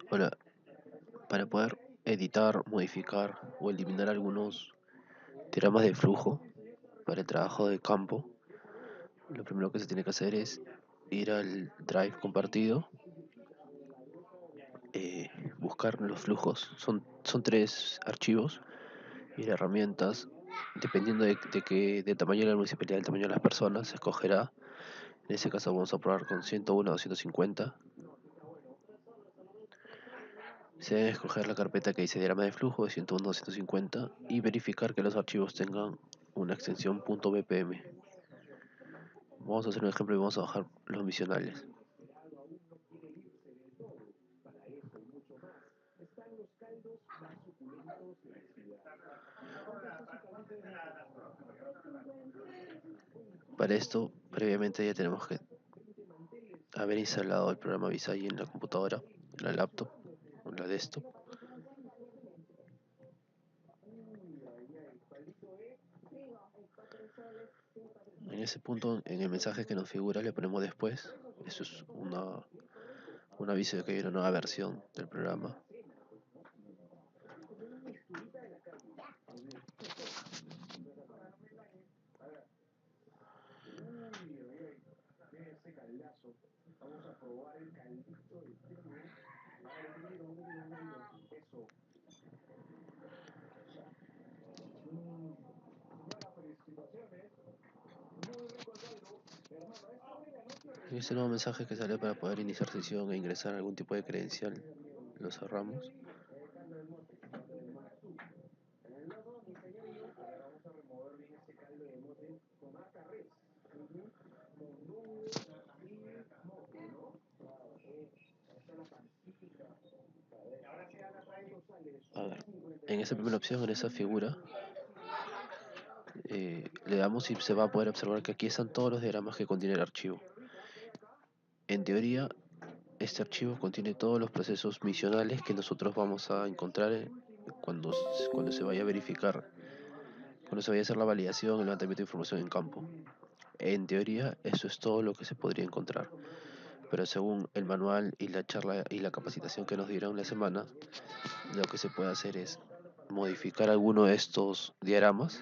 Ahora, para poder editar, modificar o eliminar algunos diagramas de flujo para el trabajo de campo, lo primero que se tiene que hacer es ir al Drive compartido, eh, buscar los flujos. Son tres archivos, ir a herramientas. Dependiendo del tamaño de la municipalidad, del tamaño de las personas, se escogerá. En ese caso vamos a probar con 101 a 250. Se debe escoger la carpeta que dice diagrama de flujo de 101 a 250 y verificar que los archivos tengan una extensión .bpm. Vamos a hacer un ejemplo y vamos a bajar los misionales. Para esto, previamente ya tenemos que haber instalado el programa Visay en la computadora, en la laptop o en la desktop. En ese punto, en el mensaje que nos figura, le ponemos después. Eso es un aviso de que hay una nueva versión del programa. En ese nuevo mensaje que sale para poder iniciar sesión e ingresar algún tipo de credencial, lo cerramos. A ver, en esa primera opción, en esa figura, le damos y se va a poder observar que aquí están todos los diagramas que contiene el archivo. En teoría, este archivo contiene todos los procesos misionales que nosotros vamos a encontrar cuando se vaya a verificar, cuando se vaya a hacer la validación, el levantamiento de información en campo. En teoría, eso es todo lo que se podría encontrar. Pero según el manual y la charla y la capacitación que nos dieron la semana, lo que se puede hacer es modificar alguno de estos diagramas,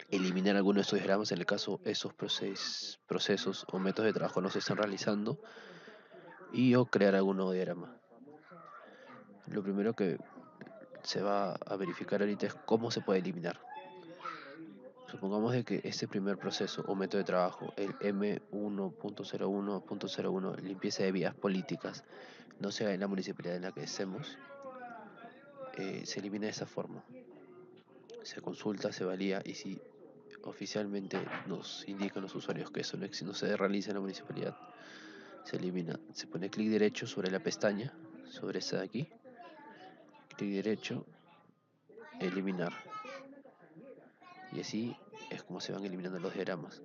eliminar alguno de estos diagramas en el caso esos procesos o métodos de trabajo no se están realizando, y o crear algún nuevo diagrama. Lo primero que se va a verificar ahorita es cómo se puede eliminar. Supongamos de que este primer proceso o método de trabajo, el M1.01.01, limpieza de vías políticas, no sea en la municipalidad en la que estemos, se elimina de esa forma. Se consulta, se valía y si oficialmente nos indican los usuarios que eso no se realiza en la municipalidad, se elimina. Se pone clic derecho sobre la pestaña, sobre esta de aquí, clic derecho, eliminar. Y así es como se van eliminando los diagramas.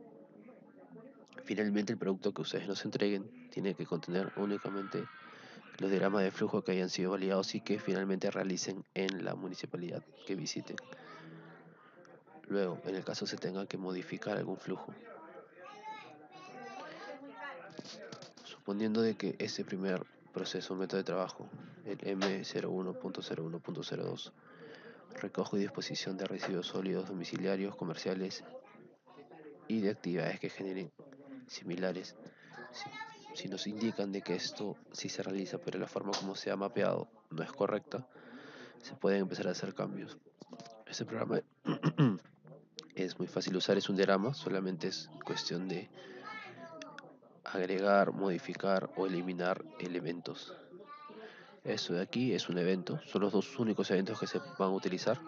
Finalmente, el producto que ustedes nos entreguen tiene que contener únicamente los diagramas de flujo que hayan sido validados y que finalmente realicen en la municipalidad que visiten. Luego, en el caso se tenga que modificar algún flujo, suponiendo de que ese primer proceso o método de trabajo, el M01.01.02, recojo y disposición de residuos sólidos domiciliarios, comerciales y de actividades que generen similares. Si nos indican de que esto sí se realiza, pero la forma como se ha mapeado no es correcta, se pueden empezar a hacer cambios. Este programa es muy fácil de usar, es un diagrama, solamente es cuestión de agregar, modificar o eliminar elementos. Esto de aquí es un evento, son los dos únicos eventos que se van a utilizar.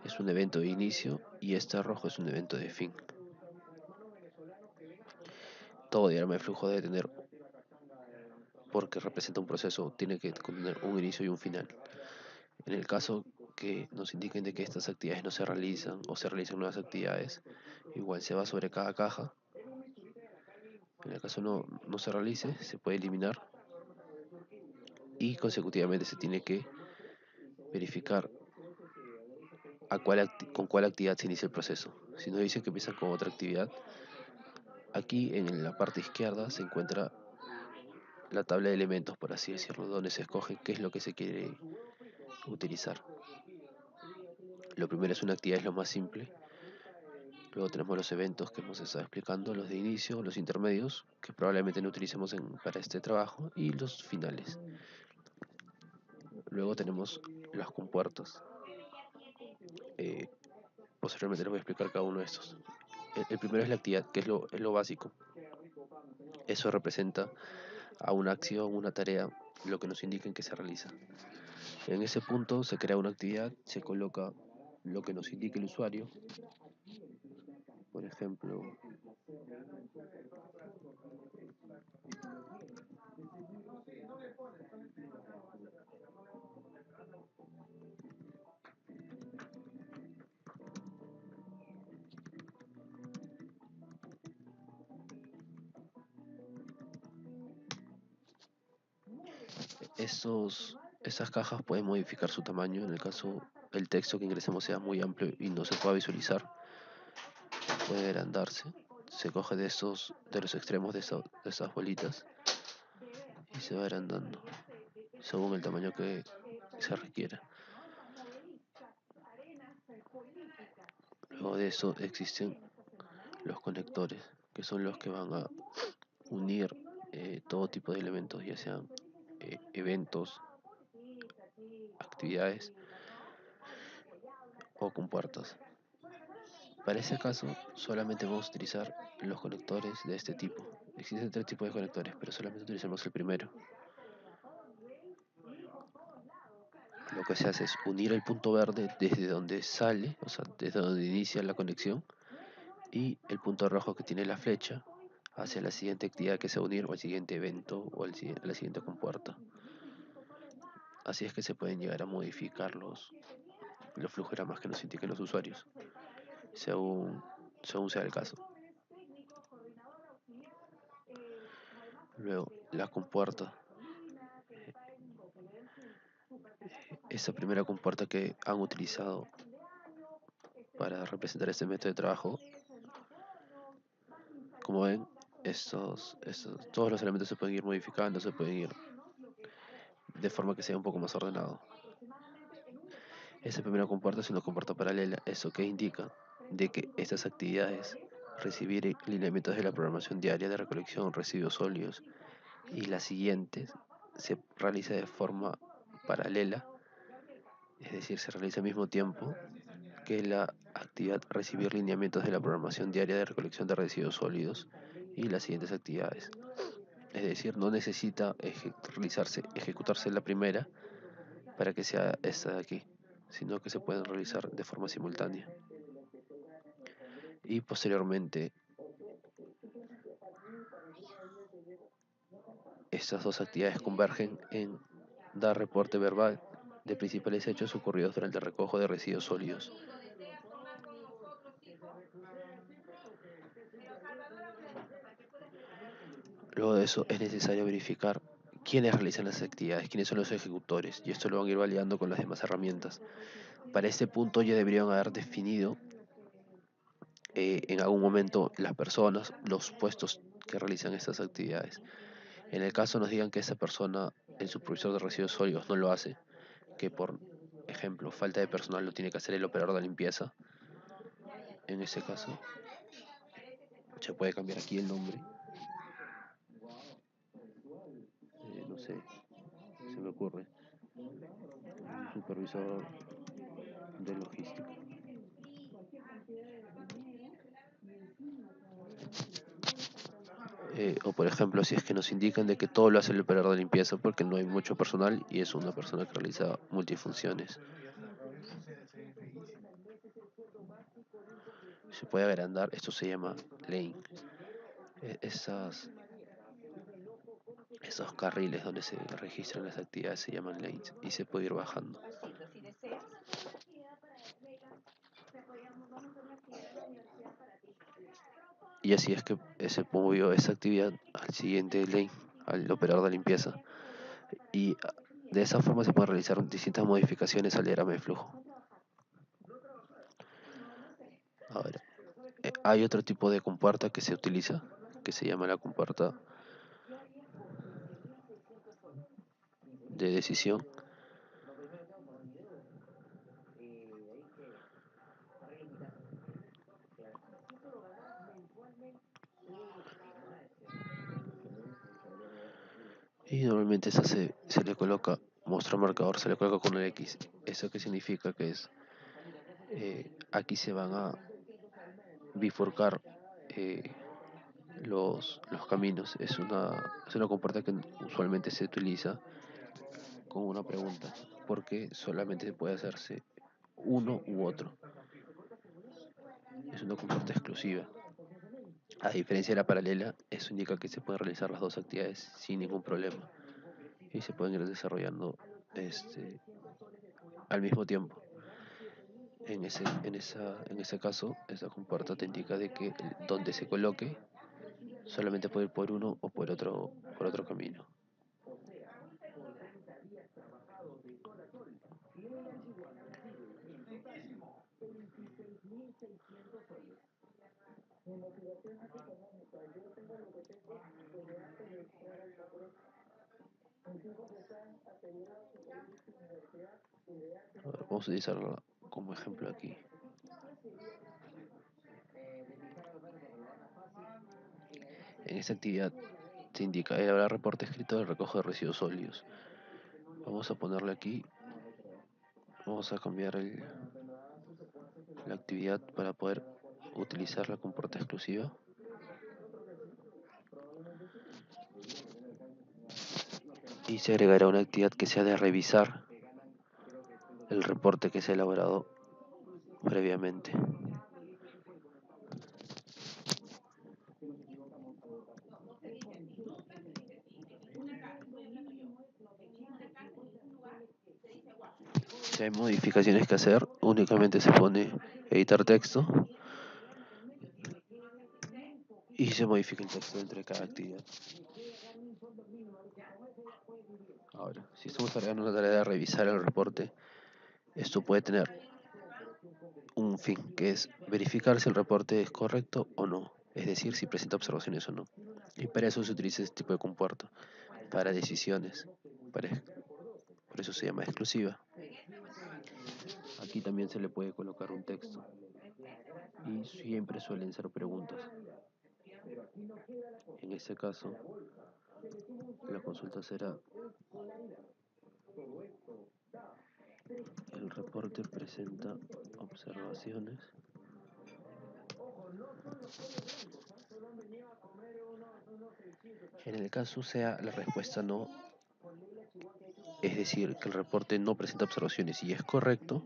Es un evento de inicio y este rojo es un evento de fin. Todo diagrama de flujo debe tener, porque representa un proceso, tiene que contener un inicio y un final. En el caso que nos indiquen de que estas actividades no se realizan o se realizan nuevas actividades, igual se va sobre cada caja. En el caso no se realice, se puede eliminar y consecutivamente se tiene que verificar con cuál actividad se inicia el proceso. Si nos dicen que empiezan con otra actividad, aquí en la parte izquierda se encuentra la tabla de elementos, por así decirlo, donde se escoge qué es lo que se quiere utilizar. Lo primero es una actividad, es lo más simple. Luego tenemos los eventos que hemos estado explicando, los de inicio, los intermedios, que probablemente no utilicemos para este trabajo, y los finales. Luego tenemos las compuertas. Eh, Posteriormente les voy a explicar cada uno de estos. El primero es la actividad, que es lo básico. Eso representa a una acción, una tarea, lo que nos indica en que se realiza. En ese punto se crea una actividad, se coloca lo que nos indique el usuario. Por ejemplo, esas cajas pueden modificar su tamaño en el caso el texto que ingresemos sea muy amplio y no se pueda visualizar, puede agrandarse. Se coge de los extremos de esas bolitas y se va agrandando según el tamaño que se requiera. Luego de eso existen los conectores, que son los que van a unir todo tipo de elementos, ya sean eventos, actividades o compuertas. Para ese caso, solamente vamos a utilizar los conectores de este tipo. Existen tres tipos de conectores, pero solamente utilizamos el primero. Lo que se hace es unir el punto verde desde donde sale, o sea, desde donde inicia la conexión, y el punto rojo que tiene la flecha hacia la siguiente actividad que se va a unir, o al siguiente evento, o a la siguiente compuerta. Así es que se pueden llegar a modificar los flujogramas que nos indiquen los usuarios, según, según sea el caso. Luego, la compuerta. Esa primera compuerta que han utilizado para representar este método de trabajo, como ven, todos los elementos se pueden ir modificando, se pueden ir de forma que sea un poco más ordenado. Esa primera compuerta es una compuerta paralela, eso que indica de que estas actividades, recibir lineamientos de la programación diaria de recolección, residuos sólidos, y las siguientes se realiza de forma paralela, es decir, se realiza al mismo tiempo que la actividad recibir lineamientos de la programación diaria de recolección de residuos sólidos y las siguientes actividades. Es decir, no necesita ejecutarse la primera para que sea esta de aquí, sino que se pueden realizar de forma simultánea. Y posteriormente, estas dos actividades convergen en dar reporte verbal de principales hechos ocurridos durante el recojo de residuos sólidos. Luego de eso es necesario verificar quiénes realizan las actividades, quiénes son los ejecutores, y esto lo van a ir validando con las demás herramientas. Para este punto ya deberían haber definido en algún momento las personas, los puestos que realizan estas actividades. En el caso nos digan que esa persona, el supervisor de residuos sólidos, no lo hace, que por ejemplo falta de personal lo tiene que hacer el operador de limpieza, en ese caso se puede cambiar aquí el nombre, no sé, se me ocurre, supervisor de logística. O por ejemplo, si es que nos indican de que todo lo hace el operador de limpieza porque no hay mucho personal y es una persona que realiza multifunciones. Se puede agrandar, esto se llama lane. Esos carriles donde se registran las actividades se llaman lanes y se puede ir bajando. Y así es que se movió esa actividad al siguiente lane, al operador de limpieza. Y de esa forma se pueden realizar distintas modificaciones al diagrama de flujo. Ahora, hay otro tipo de compuerta que se utiliza, que se llama la compuerta de decisión. Y normalmente se le coloca, mostrar marcador, se le coloca con un X. ¿Eso qué significa? Que es, aquí se van a bifurcar eh, los caminos. Es una compuerta que usualmente se utiliza con una pregunta, porque solamente puede hacerse uno u otro. Es una compuerta exclusiva. A diferencia de la paralela, eso indica que se pueden realizar las dos actividades sin ningún problema y se pueden ir desarrollando al mismo tiempo. En ese caso, esa compuerta te indica de que donde se coloque solamente puede ir por uno o por otro camino. A ver, vamos a utilizarla como ejemplo aquí. En esta actividad se indica elaborar reporte escrito del recojo de residuos sólidos. Vamos a ponerle aquí, vamos a cambiar la actividad para poder utilizar la compuerta exclusiva. Y se agregará una actividad que sea de revisar el reporte que se ha elaborado previamente. Si hay modificaciones que hacer, únicamente se pone editar texto y se modifica el texto entre cada actividad. Ahora, si estamos agregando una tarea de revisar el reporte, esto puede tener un fin, que es verificar si el reporte es correcto o no, es decir, si presenta observaciones o no. Y para eso se utiliza este tipo de compuerta, para decisiones. Por eso se llama exclusiva. Aquí también se le puede colocar un texto y siempre suelen ser preguntas. En este caso, la consulta será: el reporte presenta observaciones. En el caso sea la respuesta no, es decir, que el reporte no presenta observaciones y es correcto,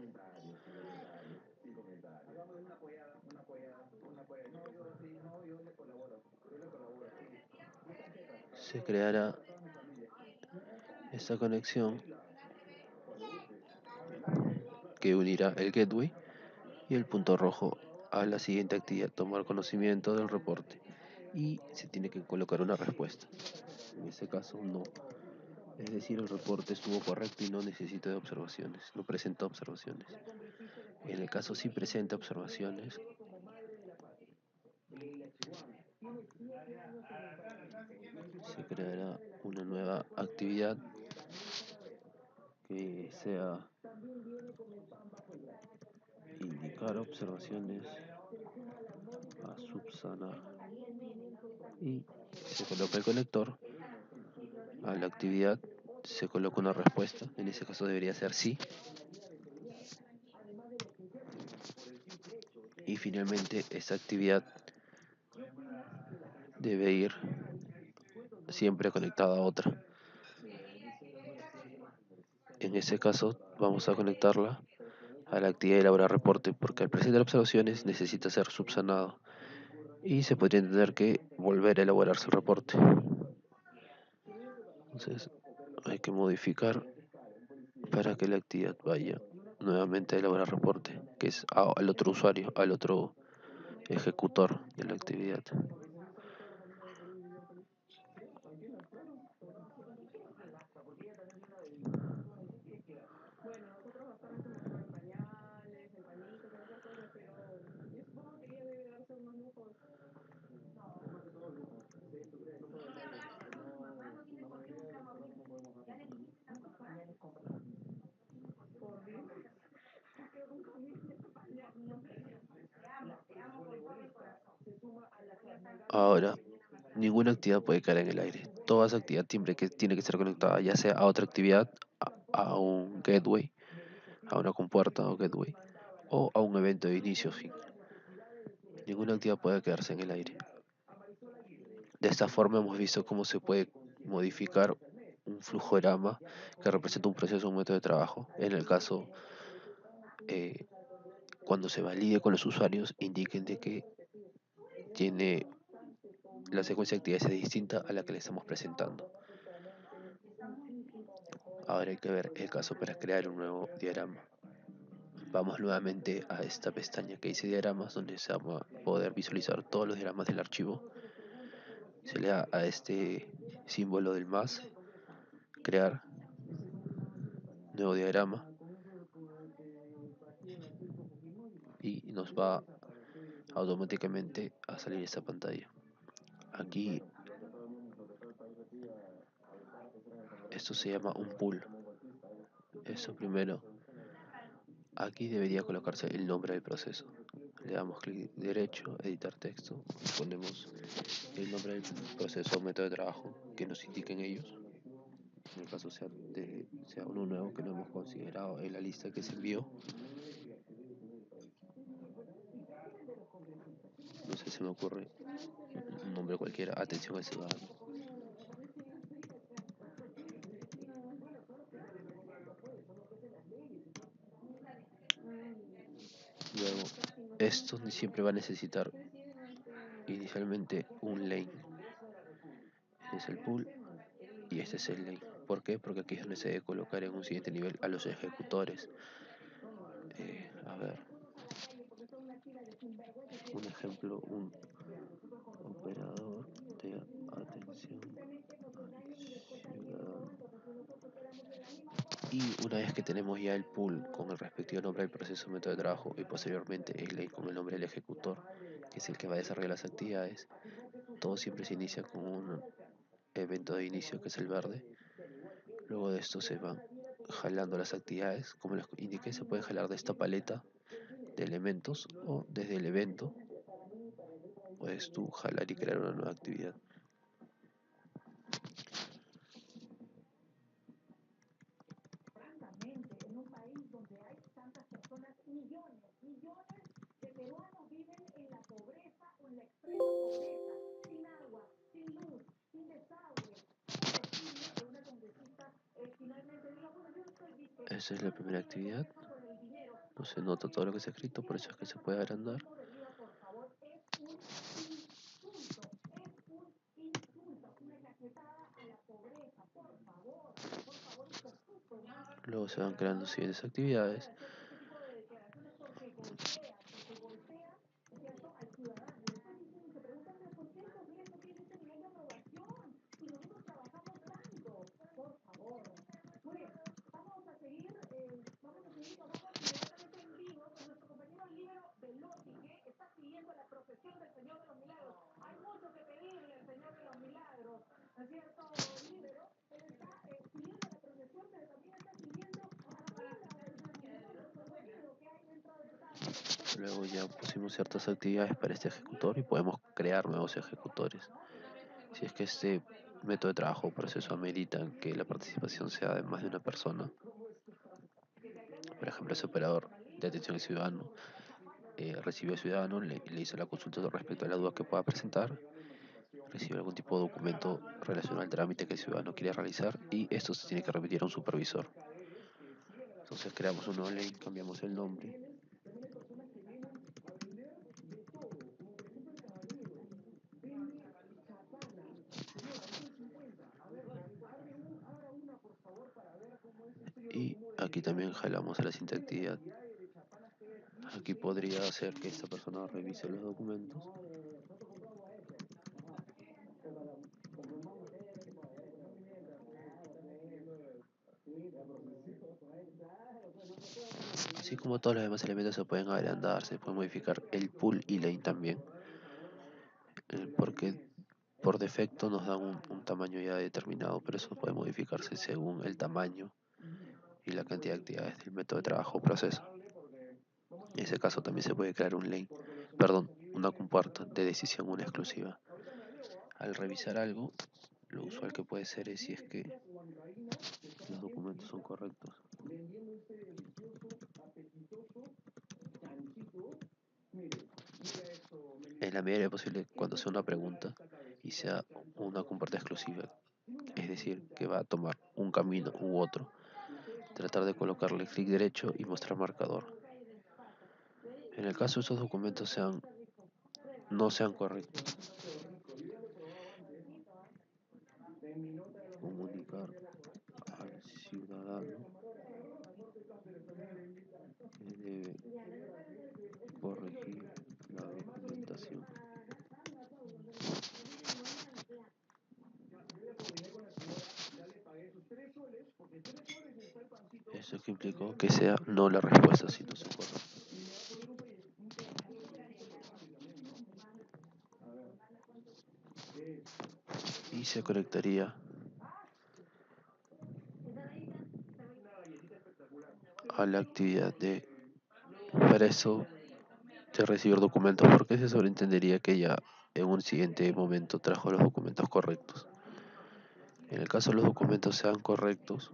se creará esta conexión que unirá el gateway y el punto rojo a la siguiente actividad, tomar conocimiento del reporte, y se tiene que colocar una respuesta. En este caso no, es decir, el reporte estuvo correcto y no necesita de observaciones, no presenta observaciones. En el caso sí presenta observaciones, se creará una nueva actividad que sea indicar observaciones a subsanar, y se coloca el conector a la actividad, se coloca una respuesta, en ese caso debería ser sí, y finalmente esta actividad debe ir siempre conectada a otra. En ese caso vamos a conectarla a la actividad de elaborar reporte, porque al presentar observaciones necesita ser subsanado y se podría entender que volver a elaborarse el reporte. Entonces hay que modificar para que la actividad vaya nuevamente a elaborar reporte, que es al otro usuario, al otro ejecutor de la actividad. Ahora, ninguna actividad puede caer en el aire. Toda esa actividad tiene que ser conectada, ya sea a otra actividad, a un gateway, a una compuerta o gateway, o a un evento de inicio o fin. Ninguna actividad puede quedarse en el aire. De esta forma hemos visto cómo se puede modificar un flujograma que representa un proceso o un método de trabajo. En el caso, eh, cuando se valide con los usuarios, indiquen de que tiene la secuencia de actividades es distinta a la que le estamos presentando. Ahora hay que ver el caso para crear un nuevo diagrama. Vamos nuevamente a esta pestaña que dice diagramas, donde se va a poder visualizar todos los diagramas del archivo. Se le da a este símbolo del más, crear nuevo diagrama, y nos va automáticamente a salir esta pantalla. Aquí esto se llama un pool. Eso primero. Aquí debería colocarse el nombre del proceso. Le damos clic derecho, editar texto, ponemos el nombre del proceso o método de trabajo que nos indiquen ellos. En el caso sea uno nuevo que no hemos considerado en la lista que se envió. No sé, se me ocurre un nombre cualquiera. Atención al ciudadano. Luego, esto siempre va a necesitar inicialmente un lane. Este es el pool y este es el lane. ¿Por qué? Porque aquí es donde se debe colocar en un siguiente nivel a los ejecutores. A ver, un ejemplo, un operador de atención al ciudadano. Y una vez que tenemos ya el pool con el respectivo nombre del proceso, método de trabajo y posteriormente el lane con el nombre del ejecutor, que es el que va a desarrollar las actividades, todo siempre se inicia con un evento de inicio que es el verde. Luego de esto se van jalando las actividades. Como les indiqué, se pueden jalar de esta paleta de elementos o desde el evento puedes tú jalar y crear una nueva actividad. Esa es la primera actividad. No se nota todo lo que se ha escrito, por eso es que se puede agrandar. Luego se van creando siguientes actividades. Luego ya pusimos ciertas actividades para este ejecutor y podemos crear nuevos ejecutores. Si es que este método de trabajo o proceso amerita que la participación sea de más de una persona. Por ejemplo, ese operador de atención al ciudadano recibió al ciudadano, le hizo la consulta respecto a la duda que pueda presentar, recibe algún tipo de documento relacionado al trámite que el ciudadano quiere realizar y esto se tiene que remitir a un supervisor. Entonces creamos un nuevo link, cambiamos el nombre. Y aquí también jalamos a la siguiente actividad. Aquí podría hacer que esta persona revise los documentos. Así como todos los demás elementos se pueden agrandar, se puede modificar el pool y lane también. Porque por defecto nos dan un tamaño ya determinado, pero eso puede modificarse según el tamaño y la cantidad de actividades del método de trabajo o proceso. En ese caso también se puede crear un lane, perdón, una compuerta de decisión, una exclusiva. Al revisar algo, lo usual que puede ser es si es que los documentos son correctos. En la medida de lo posible, cuando sea una pregunta y sea una compuerta exclusiva, es decir, que va a tomar un camino u otro, tratar de colocarle clic derecho y mostrar marcador. En el caso de esos documentos no sean correctos, comunicar al ciudadano que debe corregir la documentación. Eso que implicó que sea no la respuesta, sino su correcto. Y se conectaría a la actividad para eso de recibir documentos, porque se sobreentendería que ya en un siguiente momento trajo los documentos correctos. En el caso de los documentos sean correctos,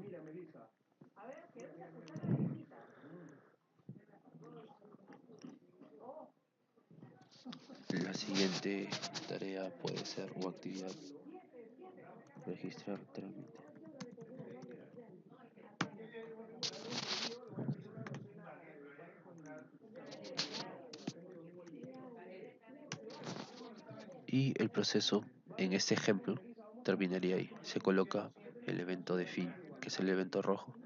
la siguiente tarea puede ser o actividad registrar trámite. Y el proceso, en este ejemplo, terminaría ahí. Se coloca el evento de fin, que es el evento rojo.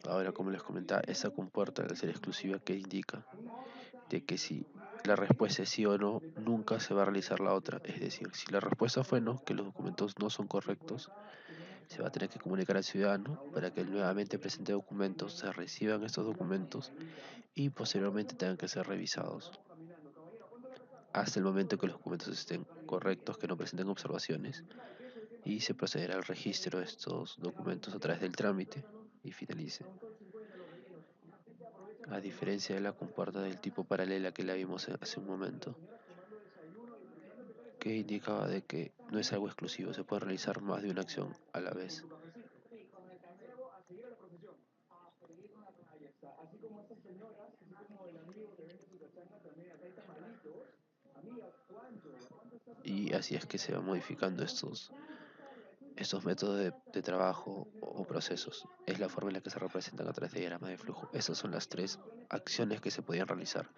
Ahora, como les comentaba, esa compuerta al ser exclusiva que indica de que si la respuesta es sí o no, nunca se va a realizar la otra. Es decir, si la respuesta fue no, que los documentos no son correctos, se va a tener que comunicar al ciudadano para que él nuevamente presente documentos, se reciban estos documentos y posteriormente tengan que ser revisados hasta el momento que los documentos estén correctos, que no presenten observaciones, y se procederá al registro de estos documentos a través del trámite y finalice. A diferencia de la compuerta del tipo paralela que la vimos hace un momento, que indicaba de que no es algo exclusivo, se puede realizar más de una acción a la vez. Y así es que se van modificando estos métodos de trabajo o procesos. Es la forma en la que se representan a través de diagramas de flujo. Esas son las tres acciones que se podían realizar.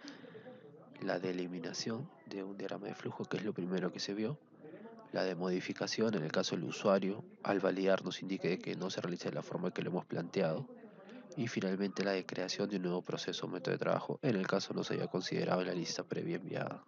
La de eliminación de un diagrama de flujo, que es lo primero que se vio. La de modificación, en el caso del usuario, al validar nos indique que no se realice de la forma que lo hemos planteado. Y finalmente la de creación de un nuevo proceso o método de trabajo, en el caso no se haya considerado en la lista previa enviada.